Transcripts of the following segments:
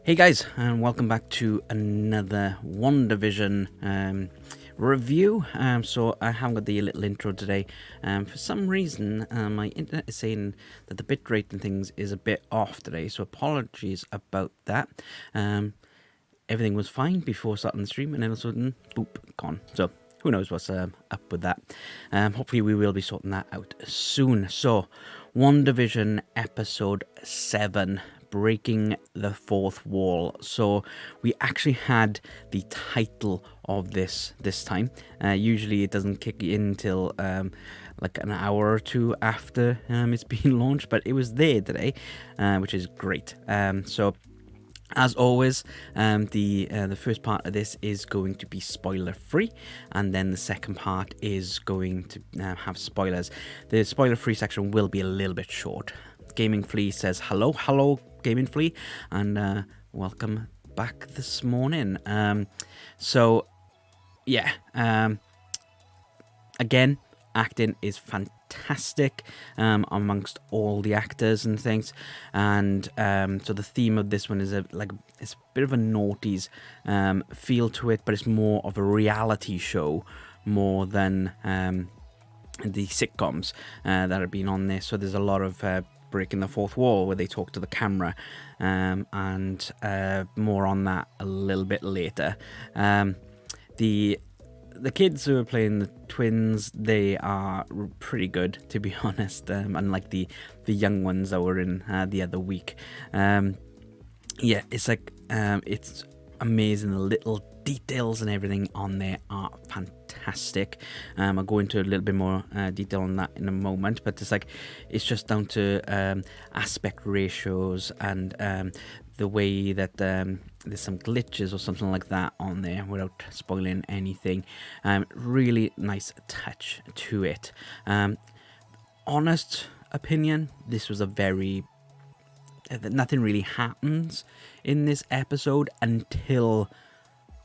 Hey guys, and welcome back to another WandaVision review. So I haven't got the little intro today. For some reason, my internet is saying that the bitrate and things is a bit off today, so apologies about that. Everything was fine before starting the stream, and then all of a sudden, boop, gone. So who knows what's up with that. Hopefully we will be sorting that out soon. So, WandaVision episode 7. Breaking the fourth wall. So we actually had the title of this time. Usually it doesn't kick in until like an hour or two after it's been launched, but it was there today, which is great. So as always, the first part of this is going to be spoiler free, and then the second part is going to have spoilers. The spoiler free section will be a little bit short. Gaming Flea says hello Gaming Flea, and welcome back this morning. So yeah, again, acting is fantastic amongst all the actors and things, and so the theme of this one is it's a bit of a noughties feel to it, but it's more of a reality show more than the sitcoms that have been on this. So there's a lot of breaking the fourth wall where they talk to the camera, and more on that a little bit later. The kids who are playing the twins, they are pretty good, to be honest, unlike the young ones that were in the other week. Yeah, it's like it's amazing. The little details and everything on there are fantastic. I'll go into a little bit more detail on that in a moment, but it's just down to aspect ratios and the way that there's some glitches or something like that on there without spoiling anything. Really nice touch to it. Honest opinion, this was a very nothing really happens in this episode until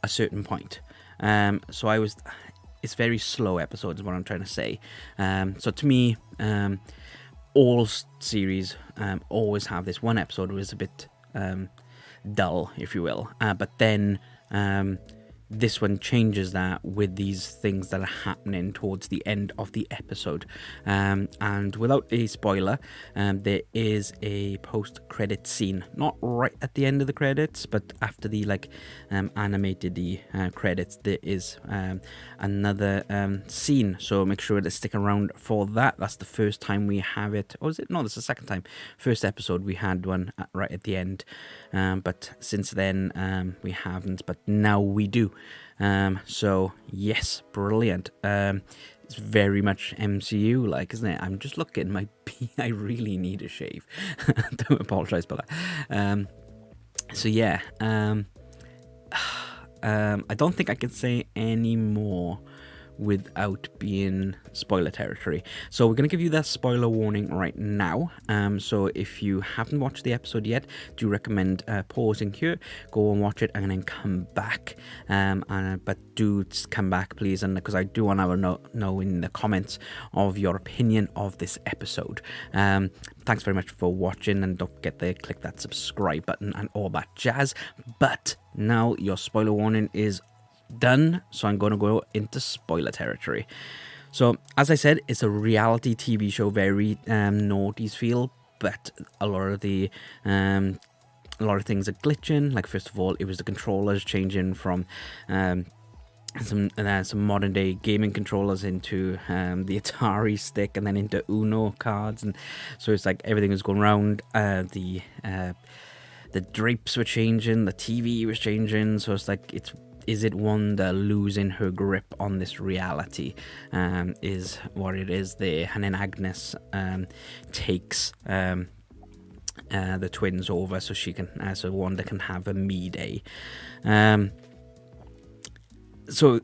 a certain point. So it's very slow episodes is what I'm trying to say. So to me, all series always have this one episode where it's a bit dull, if you will, but then this one changes that with these things that are happening towards the end of the episode. And without a spoiler, there is a post-credit scene, not right at the end of the credits, but after the animated credits, there is another scene. So make sure to stick around for that. That's the first time we have it. Or is it? No, that's the second time. First episode we had one right at the end, but since then we haven't. But now we do. So yes, brilliant. It's very much MCU like, isn't it? I'm just looking, I really need a shave. Don't apologize for that. So yeah, I don't think I can say any more without being spoiler territory. So we're going to give you that spoiler warning right now. So if you haven't watched the episode yet, do recommend pausing here, go and watch it, and then come back. But do come back, please, and because I do want to know in the comments of your opinion of this episode. Thanks very much for watching, and don't forget to click that subscribe button and all that jazz. But now your spoiler warning is done, so I'm going to go into spoiler territory. So as I said, it's a reality TV show, very noughties feel, but a lot of things are glitching. Like, first of all, it was the controllers changing from some modern day gaming controllers into the Atari stick, and then into Uno cards, and so it's like everything was going around. The drapes were changing, the TV was changing, so it's like is it Wanda losing her grip on this reality, is what it is there. And then Agnes takes the twins over so she can, so Wanda can have a me day. So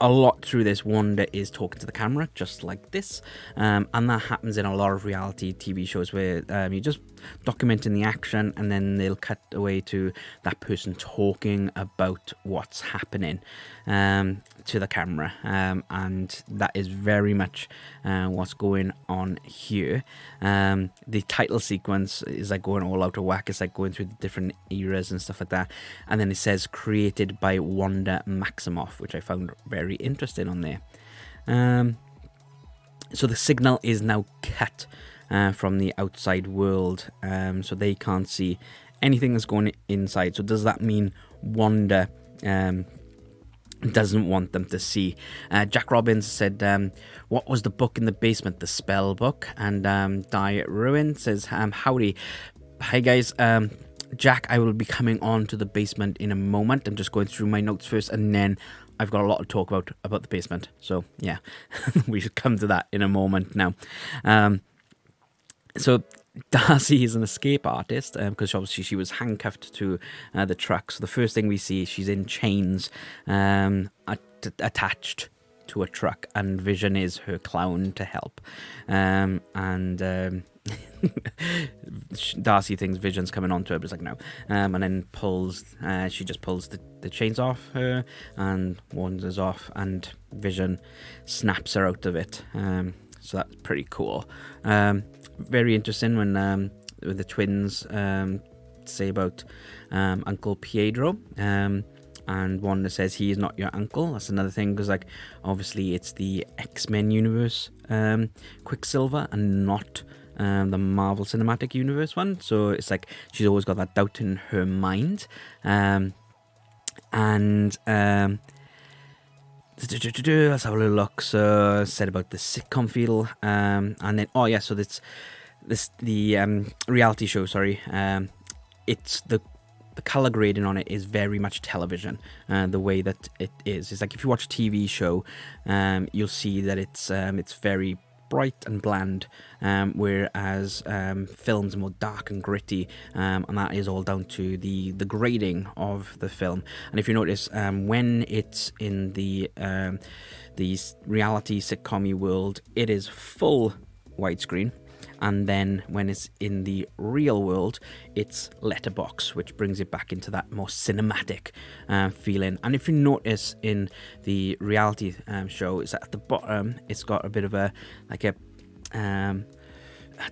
a lot through this, Wanda is talking to the camera, just like this. And that happens in a lot of reality TV shows where you just documenting the action and then they'll cut away to that person talking about what's happening to the camera. And that is very much what's going on here. The title sequence is like going all out of whack. It's like going through the different eras and stuff like that. And then it says created by Wanda Maximoff, which I found very interesting on there. So the signal is now cut from the outside world, so they can't see anything that's going inside. So does that mean Wanda doesn't want them to see? Jack Robbins said, what was the book in the basement? The spell book. And Di Ruin says, howdy. Hi guys, Jack, I will be coming on to the basement in a moment. I'm just going through my notes first, and then I've got a lot to talk about the basement. So yeah, we should come to that in a moment now. So Darcy is an escape artist because obviously she was handcuffed to the truck. So the first thing we see, she's in chains attached to a truck, and Vision is her clown to help. Darcy thinks Vision's coming on to her, but it's like no. And then she just pulls the chains off her and wanders off, and Vision snaps her out of it. So that's pretty cool. Very interesting when the twins say about Uncle Pietro, and Wanda says he is not your uncle. That's another thing, because like obviously it's the X-Men universe Quicksilver and not the Marvel Cinematic Universe one. So it's like she's always got that doubt in her mind. Let's have a little look. So said about the sitcom feel, and then so the reality show. Sorry, it's the color grading on it is very much television. The way that it is, it's like if you watch a TV show, you'll see that it's very bright and bland, whereas films are more dark and gritty, and that is all down to the grading of the film. And if you notice, when it's in the reality sitcom world, it is full widescreen, and then when it's in the real world, it's letterbox, which brings it back into that more cinematic feeling. And if you notice in the reality show, it's at the bottom, it's got a bit of a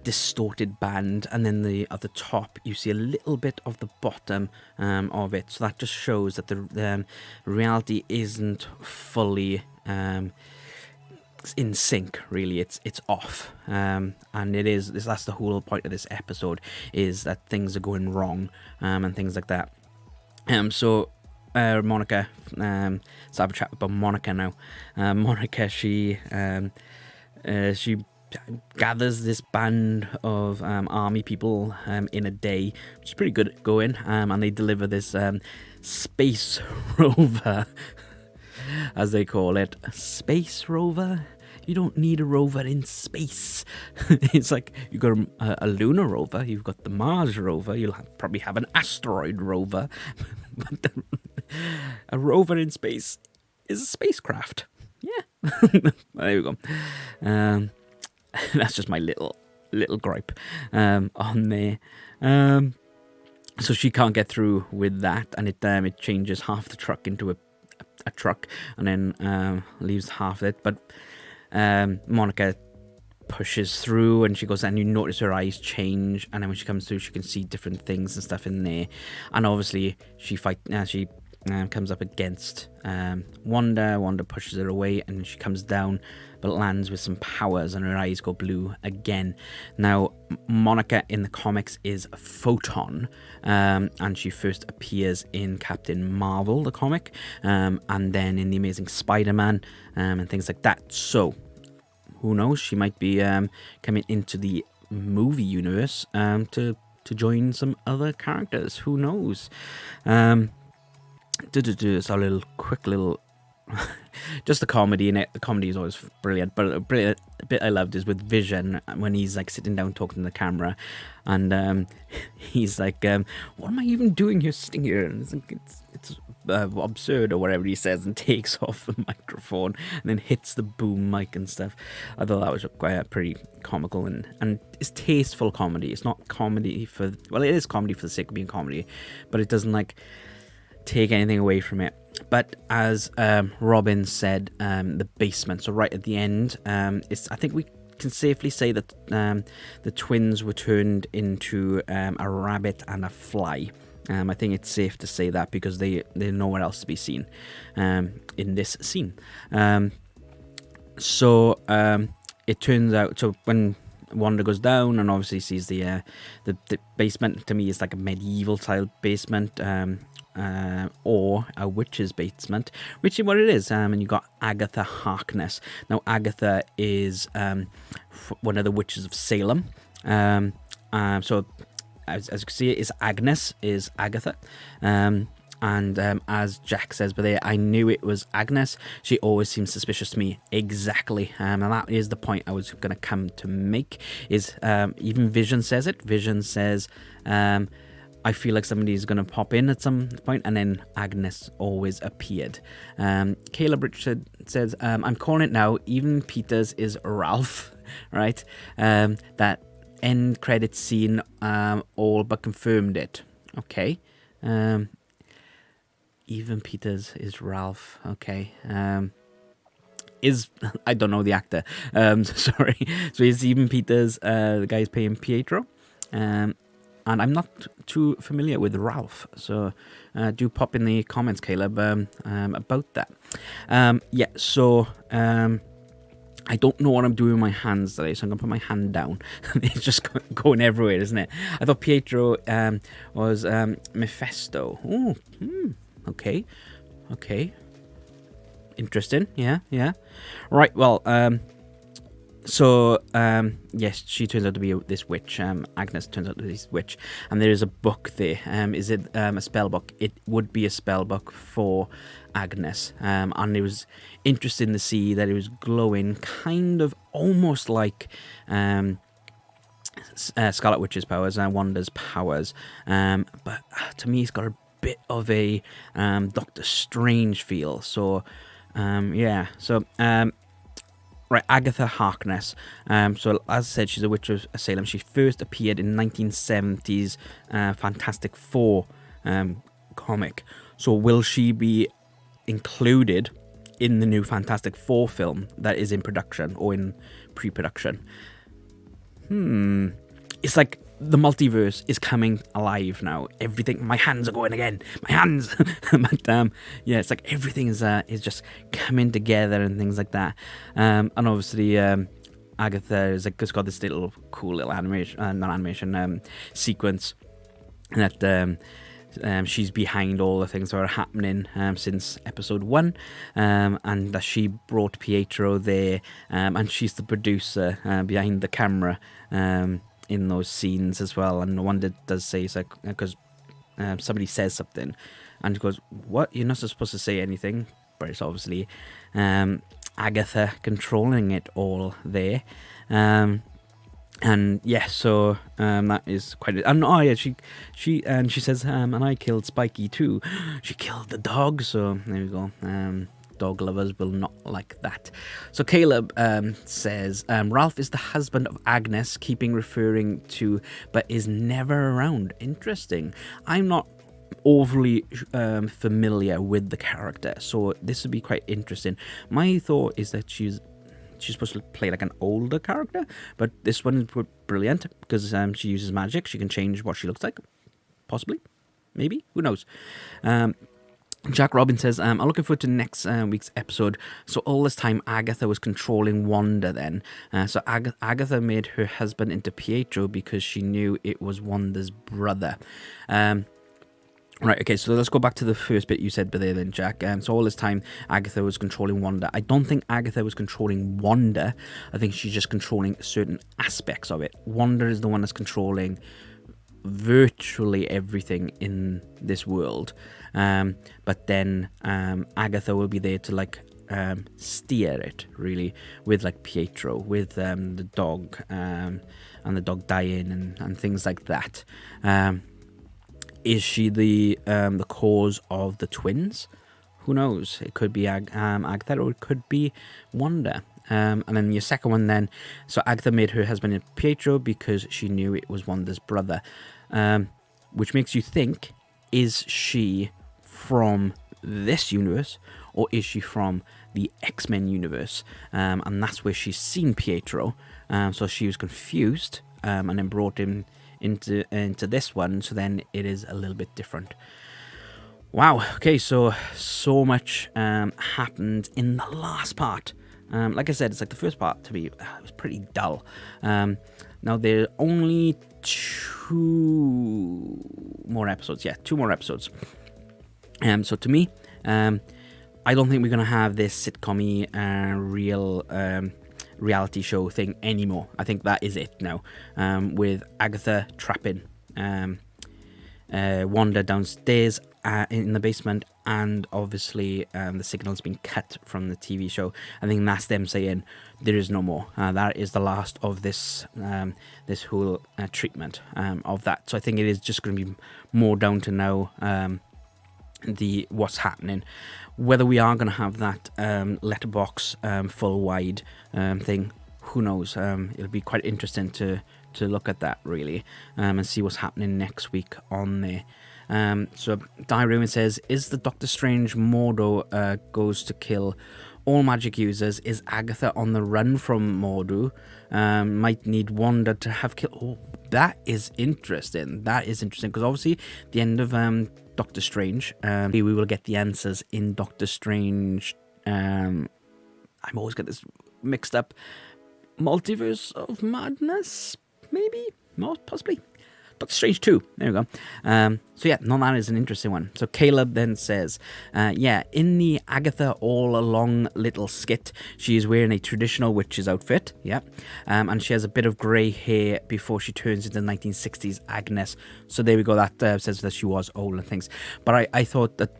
distorted band, and then at the top you see a little bit of the bottom of it. So that just shows that the reality isn't fully in sync, really. It's off, and that's the whole point of this episode, is that things are going wrong, and things like that. So Monica, let's have a chat about Monica now. Monica, she gathers this band of army people in a day, which is pretty good at going, and they deliver this space rover, as they call it. A space rover? You don't need a rover in space. It's like you've got a lunar rover, you've got the Mars rover, you'll probably have an asteroid rover, but a rover in space is a spacecraft. Yeah. There we go. That's just my little gripe on there. So she can't get through with that, and it changes half the truck into a truck, and then leaves half of it. But Monica pushes through, and she goes, and you notice her eyes change, and then when she comes through, she can see different things and stuff in there. And obviously she comes up against Wanda. Wanda pushes her away, and she comes down, but lands with some powers, and her eyes go blue again. Now, Monica in the comics is a Photon, and she first appears in Captain Marvel, the comic, and then in The Amazing Spider-Man, and things like that. So, who knows? She might be coming into the movie universe to join some other characters. Who knows? It's a quick little just the comedy in it. The comedy is always brilliant. But a bit I loved is with Vision when he's like sitting down talking to the camera, and he's like, "What am I even doing here, sitting here?" And it's like, it's absurd or whatever he says, and takes off the microphone and then hits the boom mic and stuff. I thought that was quite pretty comical and it's tasteful comedy. It's not comedy for, well, it is comedy for the sake of being comedy, but it doesn't like take anything away from it. But as Robin said, the basement, so right at the end, I think we can safely say that the twins were turned into a rabbit and a fly. I think it's safe to say that because they're nowhere else to be seen in this scene. So it turns out, so when Wanda goes down and obviously sees the basement, to me is like a medieval style basement, or a witch's basement, which is what it is. And you got Agatha Harkness. Now Agatha is one of the witches of Salem. So as you can see, it is Agnes, is Agatha. And as Jack says, but I knew it was Agnes. She always seems suspicious to me. Exactly. And that is the point I was going to come to make. Is even Vision says it. Vision says, I feel like somebody's going to pop in at some point, and then Agnes always appeared. Caleb Richard says, I'm calling it now. Even Peters is Ralph, right? That end credit scene all but confirmed it. Okay. Even Peters is Ralph. Okay. I don't know the actor. Sorry. So is Even Peters the guy who's playing Pietro? And I'm not too familiar with Ralph, so do pop in the comments, Caleb, about that. So I don't know what I'm doing with my hands today, so I'm going to put my hand down. It's just going everywhere, isn't it? I thought Pietro was Mephisto. Oh, okay. Interesting, yeah. Right, well, yes, she turns out to be this witch. Agnes turns out to be this witch, and there is a book there. Is it a spell book? It would be a spell book for Agnes, and it was interesting to see that it was glowing, kind of almost like Scarlet Witch's powers and Wanda's powers. But to me, it's got a bit of a Doctor Strange feel. So, Right, Agatha Harkness. So, as I said, she's a witch of Salem. She first appeared in 1970s Fantastic Four comic. So, will she be included in the new Fantastic Four film that is in production or in pre-production? It's like the multiverse is coming alive now. Everything, my hands are going again. My hands. But it's like everything is just coming together and things like that. And obviously, Agatha is like, it's got this little cool little animation, sequence that she's behind all the things that are happening since episode 1, and that she brought Pietro there, and she's the producer behind the camera. In those scenes as well, and Wanda does say, it's like, because somebody says something and goes, what, you're not supposed to say anything, but it's obviously Agatha controlling it all there. And yeah, so that is quite it. And she says, and I killed Spiky too. She killed the dog, so there we go. Dog lovers will not like that. So Caleb says, Ralph is the husband of Agnes, keeping referring to, but is never around. Interesting. I'm not overly familiar with the character, so this would be quite interesting. My thought is that she's supposed to play like an older character, but this one is brilliant because she uses magic. She can change what she looks like, possibly, maybe, who knows. Jack Robin says, I'm looking forward to next week's episode. So all this time, Agatha was controlling Wanda then. So Agatha made her husband into Pietro because she knew it was Wanda's brother. Right, okay, so let's go back to the first bit you said there then, Jack. So all this time, Agatha was controlling Wanda. I don't think Agatha was controlling Wanda. I think she's just controlling certain aspects of it. Wanda is the one that's controlling virtually everything in this world, but then Agatha will be there to like steer it, really, with like Pietro, with the dog, and the dog dying and things like that. Is she the cause of the twins? Who knows? It could be Agatha, or it could be Wanda. And then your second one then, so Agatha made her husband Pietro because she knew it was Wanda's brother, which makes you think, is she from this universe, or is she from the X-Men universe? And that's where she's seen Pietro, so she was confused, and then brought him into this one, so then it is a little bit different. Wow, okay, so much happened in the last part. Like I said, it's like the first part to me, it was pretty dull. Now there are only 2 more episodes. Yeah, 2 more episodes. So to me, I don't think we're going to have this sitcom-y real reality show thing anymore. I think that is it now, with Agatha trapping Wanda downstairs in the basement, and obviously the signal's been cut from the TV show. I think that's them saying there is no more. That is the last of this this whole treatment of that. So I think it is just going to be more down to now what's happening. Whether we are going to have that letterbox full wide thing, who knows? It'll be quite interesting to look at that, really, and see what's happening next week on there. So Diary says, is the Doctor Strange Mordo goes to kill all magic users? Is Agatha on the run from Mordo? Might need Wanda to have killed. Oh, that is interesting. That is interesting, because obviously the end of Doctor Strange, we will get the answers in Doctor Strange. I'm always get this mixed up. Multiverse of Madness, maybe, most possibly. Doctor Strange 2, there we go. So yeah, no, that is an interesting one. So Caleb then says, yeah, in the Agatha All Along little skit, she is wearing a traditional witch's outfit, yeah, and she has a bit of grey hair before she turns into 1960s Agnes. So there we go, that says that she was old and things. But I thought that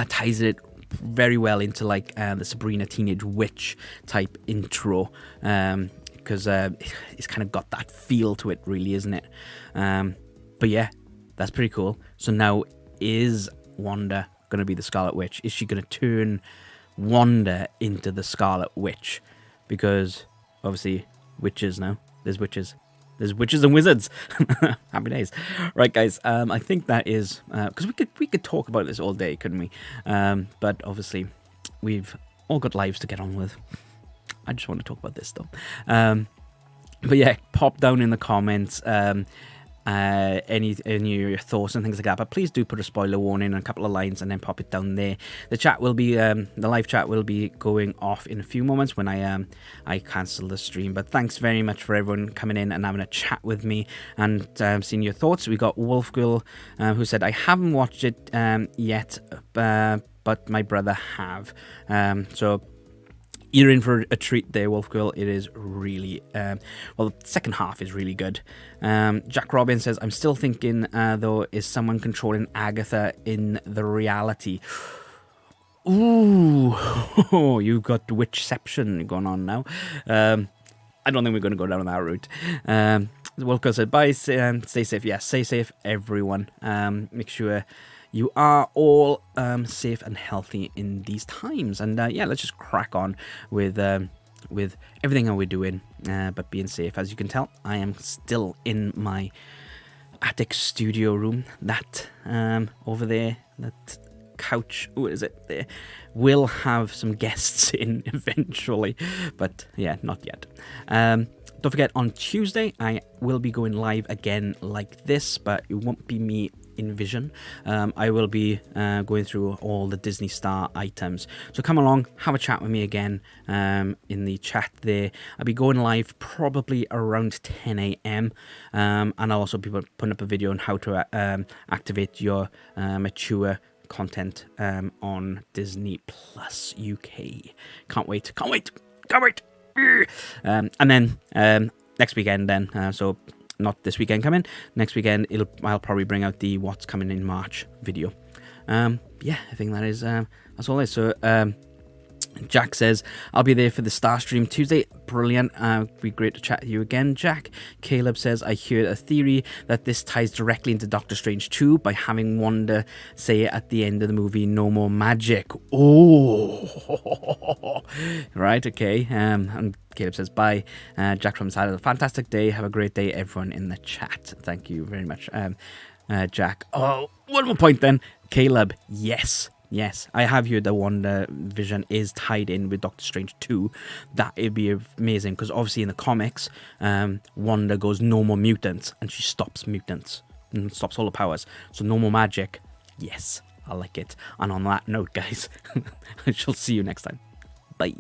ties it very well into like the Sabrina Teenage Witch type intro, because it's kind of got that feel to it, really, isn't it? But yeah, that's pretty cool. So now, is Wanda going to be the Scarlet Witch? Is she going to turn Wanda into the Scarlet Witch? Because obviously, witches now. There's witches. There's witches and wizards. Happy days. Right, guys. I think that is because we could talk about this all day, couldn't we? But obviously, we've all got lives to get on with. I just want to talk about this though. But yeah, pop down in the comments any of your thoughts and things like that. But please do put a spoiler warning and a couple of lines, and then pop it down there. The chat will be the live chat will be going off in a few moments when I cancel the stream. But thanks very much for everyone coming in and having a chat with me and seeing your thoughts. We got Wolfgirl who said, I haven't watched it yet, but my brother have. So you're in for a treat there, Wolfgirl. It is really, well, the second half is really good. Jack Robin says, I'm still thinking, though, is someone controlling Agatha in the reality? Ooh, you've got witchception going on now. I don't think we're going to go down that route. Wolfgirl said, bye, stay safe. Yes, stay safe, everyone. Make sure you are all safe and healthy in these times. And yeah, let's just crack on with everything that we're doing, but being safe. As you can tell, I am still in my attic studio room. That over there, that couch, what is it there, will have some guests in eventually, but yeah, not yet. Don't forget, on Tuesday, I will be going live again like this, but it won't be me in vision. I will be going through all the Disney Star items. So come along, have a chat with me again in the chat there. I'll be going live probably around 10 a.m. And I'll also be putting up a video on how to activate your mature content on Disney Plus UK. Can't wait. And then next weekend then, so not this weekend coming. Next weekend, I'll probably bring out the what's coming in March video. Yeah, I think that is that's all it is. So Jack says, I'll be there for the Star Stream Tuesday. Brilliant. It'd be great to chat to you again, Jack. Caleb says, I heard a theory that this ties directly into Doctor Strange 2 by having Wanda say at the end of the movie, no more magic. Oh, right, okay. And Caleb says, bye. Jack from the side of a fantastic day. Have a great day, everyone in the chat. Thank you very much, Jack. Oh, one more point then. Caleb, yes, I have heard that WandaVision is tied in with Doctor Strange 2. That would be amazing, because obviously in the comics, Wanda goes no more mutants, and she stops mutants, and stops all the powers. So no more magic. Yes, I like it. And on that note, guys, I shall see you next time. Bye.